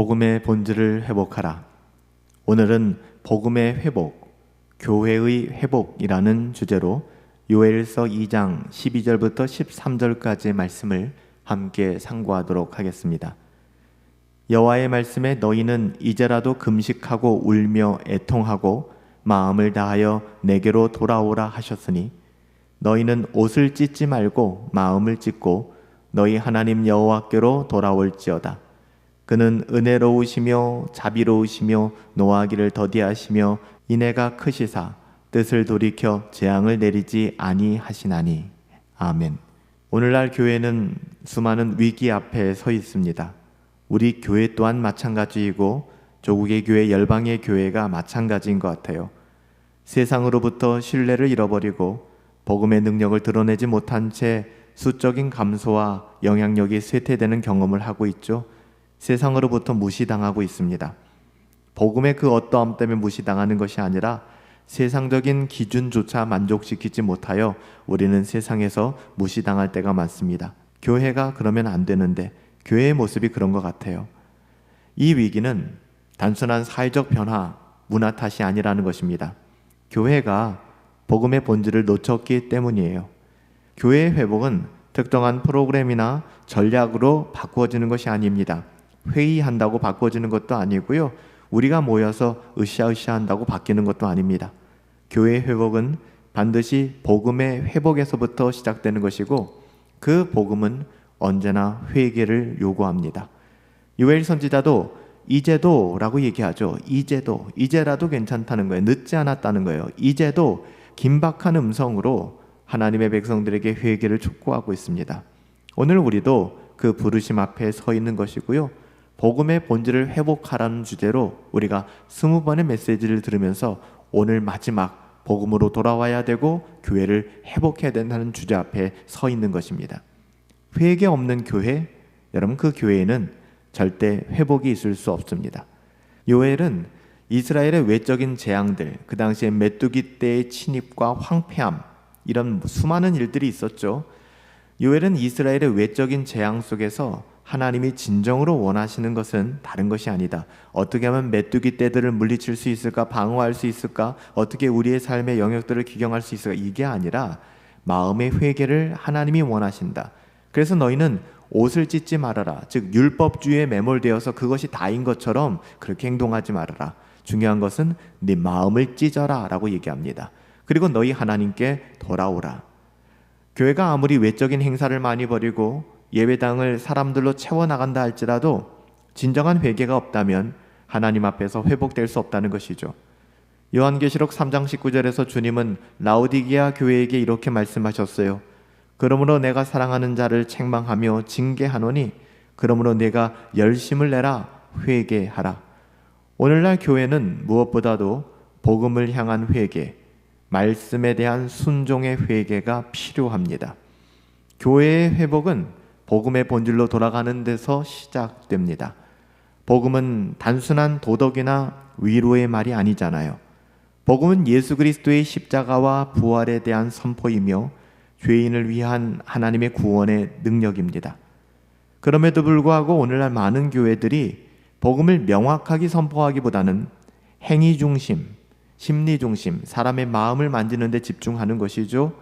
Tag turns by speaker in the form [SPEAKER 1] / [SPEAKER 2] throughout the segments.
[SPEAKER 1] 복음의 본질을 회복하라. 오늘은 복음의 회복, 교회의 회복이라는 주제로 요엘서 2장 12절부터 13절까지의 말씀을 함께 상고하도록 하겠습니다. 여호와의 말씀에 너희는 이제라도 금식하고 울며 애통하고 마음을 다하여 내게로 돌아오라 하셨으니 너희는 옷을 찢지 말고 마음을 찢고 너희 하나님 여호와께로 돌아올지어다. 그는 은혜로우시며 자비로우시며 노하기를 더디하시며 인애가 크시사 뜻을 돌이켜 재앙을 내리지 아니하시나니. 아멘. 오늘날 교회는 수많은 위기 앞에 서 있습니다. 우리 교회 또한 마찬가지이고 조국의 교회, 열방의 교회가 마찬가지인 것 같아요. 세상으로부터 신뢰를 잃어버리고 복음의 능력을 드러내지 못한 채 수적인 감소와 영향력이 쇠퇴되는 경험을 하고 있죠. 세상으로부터 무시당하고 있습니다. 복음의 그 어떠함 때문에 무시당하는 것이 아니라 세상적인 기준조차 만족시키지 못하여 우리는 세상에서 무시당할 때가 많습니다. 교회가 그러면 안 되는데 교회의 모습이 그런 것 같아요. 이 위기는 단순한 사회적 변화, 문화 탓이 아니라는 것입니다. 교회가 복음의 본질을 놓쳤기 때문이에요. 교회의 회복은 특정한 프로그램이나 전략으로 바꾸어지는 것이 아닙니다. 회의한다고 바꿔지는 것도 아니고요. 우리가 모여서 으쌰으쌰 한다고 바뀌는 것도 아닙니다. 교회의 회복은 반드시 복음의 회복에서부터 시작되는 것이고 그 복음은 언제나 회개를 요구합니다. 요엘 선지자도 이제도 라고 얘기하죠. 이제라도 괜찮다는 거예요. 늦지 않았다는 거예요. 이제도 긴박한 음성으로 하나님의 백성들에게 회개를 촉구하고 있습니다. 오늘 우리도 그 부르심 앞에 서 있는 것이고요. 복음의 본질을 회복하라는 주제로 우리가 20번의 메시지를 들으면서 오늘 마지막 복음으로 돌아와야 되고 교회를 회복해야 된다는 주제 앞에 서 있는 것입니다. 회개 없는 교회, 여러분 그 교회에는 절대 회복이 있을 수 없습니다. 요엘은 이스라엘의 외적인 재앙들, 그 당시에 메뚜기 떼의 침입과 황폐함, 이런 수많은 일들이 있었죠. 요엘은 이스라엘의 외적인 재앙 속에서 하나님이 진정으로 원하시는 것은 다른 것이 아니다. 어떻게 하면 메뚜기 떼들을 물리칠 수 있을까? 방어할 수 있을까? 어떻게 우리의 삶의 영역들을 기경할 수 있을까? 이게 아니라 마음의 회개를 하나님이 원하신다. 그래서 너희는 옷을 찢지 말아라. 즉 율법주의에 매몰되어서 그것이 다인 것처럼 그렇게 행동하지 말아라. 중요한 것은 네 마음을 찢어라 라고 얘기합니다. 그리고 너희 하나님께 돌아오라. 교회가 아무리 외적인 행사를 많이 벌이고 예배당을 사람들로 채워나간다 할지라도 진정한 회개가 없다면 하나님 앞에서 회복될 수 없다는 것이죠. 요한계시록 3장 19절에서 주님은 라오디게아 교회에게 이렇게 말씀하셨어요. 그러므로 내가 사랑하는 자를 책망하며 징계하노니 그러므로 내가 열심을 내라 회개하라. 오늘날 교회는 무엇보다도 복음을 향한 회개, 말씀에 대한 순종의 회개가 필요합니다. 교회의 회복은 복음의 본질로 돌아가는 데서 시작됩니다. 복음은 단순한 도덕이나 위로의 말이 아니잖아요. 복음은 예수 그리스도의 십자가와 부활에 대한 선포이며 죄인을 위한 하나님의 구원의 능력입니다. 그럼에도 불구하고 오늘날 많은 교회들이 복음을 명확하게 선포하기보다는 행위 중심, 심리 중심, 사람의 마음을 만지는 데 집중하는 것이죠.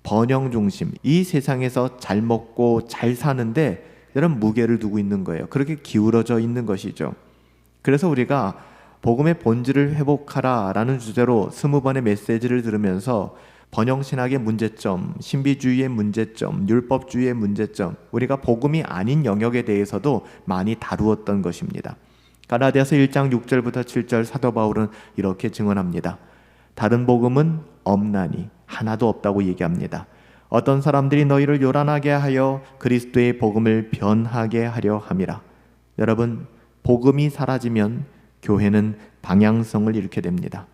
[SPEAKER 1] 번영 중심, 이 세상에서 잘 먹고 잘 사는데 이런 무게를 두고 있는 거예요. 그렇게 기울어져 있는 것이죠. 그래서 우리가 복음의 본질을 회복하라 라는 주제로 20번의 메시지를 들으면서 번영신학의 문제점, 신비주의의 문제점, 율법주의의 문제점, 우리가 복음이 아닌 영역에 대해서도 많이 다루었던 것입니다. 갈라디아서 1장 6절부터 7절 사도 바울은 이렇게 증언합니다. 다른 복음은 없나니 하나도 없다고 얘기합니다. 어떤 사람들이 너희를 요란하게 하여 그리스도의 복음을 변하게 하려 함이라. 여러분, 복음이 사라지면 교회는 방향성을 잃게 됩니다.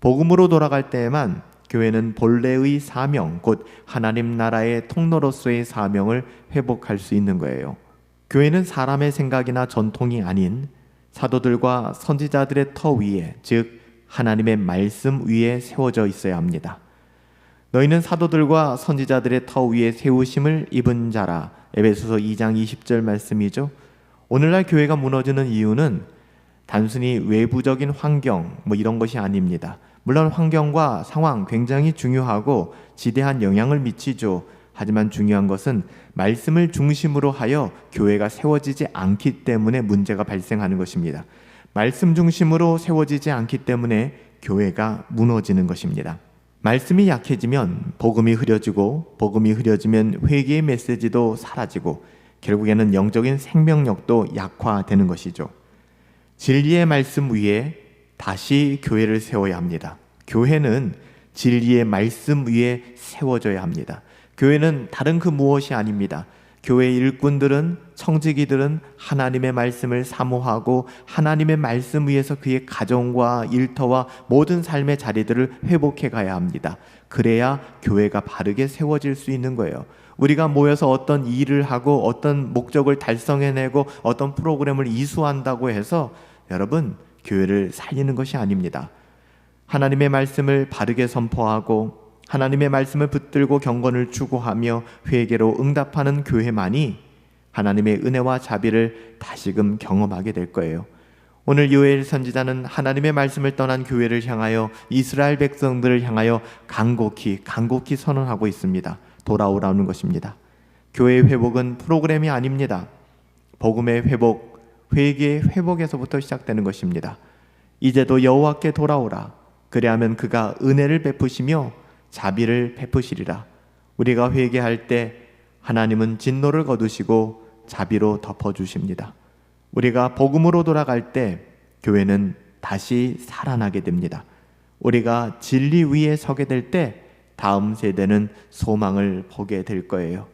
[SPEAKER 1] 복음으로 돌아갈 때에만 교회는 본래의 사명, 곧 하나님 나라의 통로로서의 사명을 회복할 수 있는 거예요. 교회는 사람의 생각이나 전통이 아닌 사도들과 선지자들의 터 위에, 즉 하나님의 말씀 위에 세워져 있어야 합니다. 너희는 사도들과 선지자들의 터 위에 세우심을 입은 자라. 에베소서 2장 20절 말씀이죠. 오늘날 교회가 무너지는 이유는 단순히 외부적인 환경 이런 것이 아닙니다. 물론 환경과 상황 굉장히 중요하고 지대한 영향을 미치죠. 하지만 중요한 것은 말씀을 중심으로 하여 교회가 세워지지 않기 때문에 문제가 발생하는 것입니다. 말씀 중심으로 세워지지 않기 때문에 교회가 무너지는 것입니다. 말씀이 약해지면 복음이 흐려지고, 복음이 흐려지면 회개의 메시지도 사라지고, 결국에는 영적인 생명력도 약화되는 것이죠. 진리의 말씀 위에 다시 교회를 세워야 합니다. 교회는 진리의 말씀 위에 세워져야 합니다. 교회는 다른 그 무엇이 아닙니다. 교회 일꾼들은, 청지기들은 하나님의 말씀을 사모하고 하나님의 말씀 위에서 그의 가정과 일터와 모든 삶의 자리들을 회복해 가야 합니다. 그래야 교회가 바르게 세워질 수 있는 거예요. 우리가 모여서 어떤 일을 하고 어떤 목적을 달성해내고 어떤 프로그램을 이수한다고 해서 여러분, 교회를 살리는 것이 아닙니다. 하나님의 말씀을 바르게 선포하고 하나님의 말씀을 붙들고 경건을 추구하며 회개로 응답하는 교회만이 하나님의 은혜와 자비를 다시금 경험하게 될 거예요. 오늘 요엘 선지자는 하나님의 말씀을 떠난 교회를 향하여, 이스라엘 백성들을 향하여 간곡히 선언하고 있습니다. 돌아오라는 것입니다. 교회의 회복은 프로그램이 아닙니다. 복음의 회복, 회개의 회복에서부터 시작되는 것입니다. 이제도 여호와께 돌아오라. 그리하면 그가 은혜를 베푸시며 자비를 베푸시리라. 우리가 회개할 때 하나님은 진노를 거두시고 자비로 덮어주십니다. 우리가 복음으로 돌아갈 때 교회는 다시 살아나게 됩니다. 우리가 진리 위에 서게 될 때 다음 세대는 소망을 보게 될 거예요.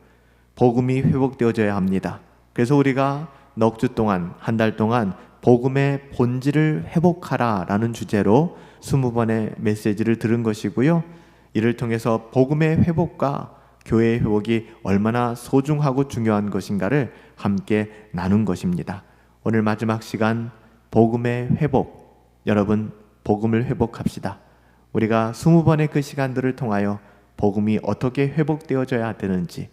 [SPEAKER 1] 복음이 회복되어져야 합니다. 그래서 우리가 넉 주 동안, 한 달 동안 복음의 본질을 회복하라 라는 주제로 20번의 메시지를 들은 것이고요. 이를 통해서 복음의 회복과 교회의 회복이 얼마나 소중하고 중요한 것인가를 함께 나눈 것입니다. 오늘 마지막 시간 복음의 회복, 여러분 복음을 회복합시다. 우리가 20번의 그 시간들을 통하여 복음이 어떻게 회복되어져야 되는지,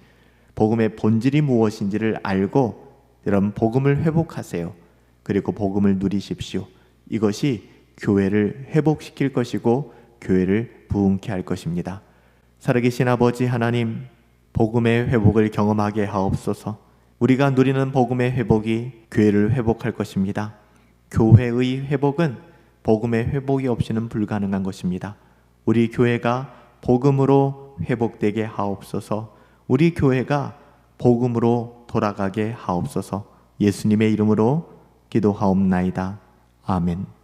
[SPEAKER 1] 복음의 본질이 무엇인지를 알고 여러분 복음을 회복하세요. 그리고 복음을 누리십시오. 이것이 교회를 회복시킬 것이고 교회를 부흥케 할 것입니다. 살아계신 아버지 하나님, 복음의 회복을 경험하게 하옵소서. 우리가 누리는 복음의 회복이 교회를 회복할 것입니다. 교회의 회복은 복음의 회복이 없이는 불가능한 것입니다. 우리 교회가 복음으로 회복되게 하옵소서. 우리 교회가 복음으로 돌아가게 하옵소서. 예수님의 이름으로 기도하옵나이다. 아멘.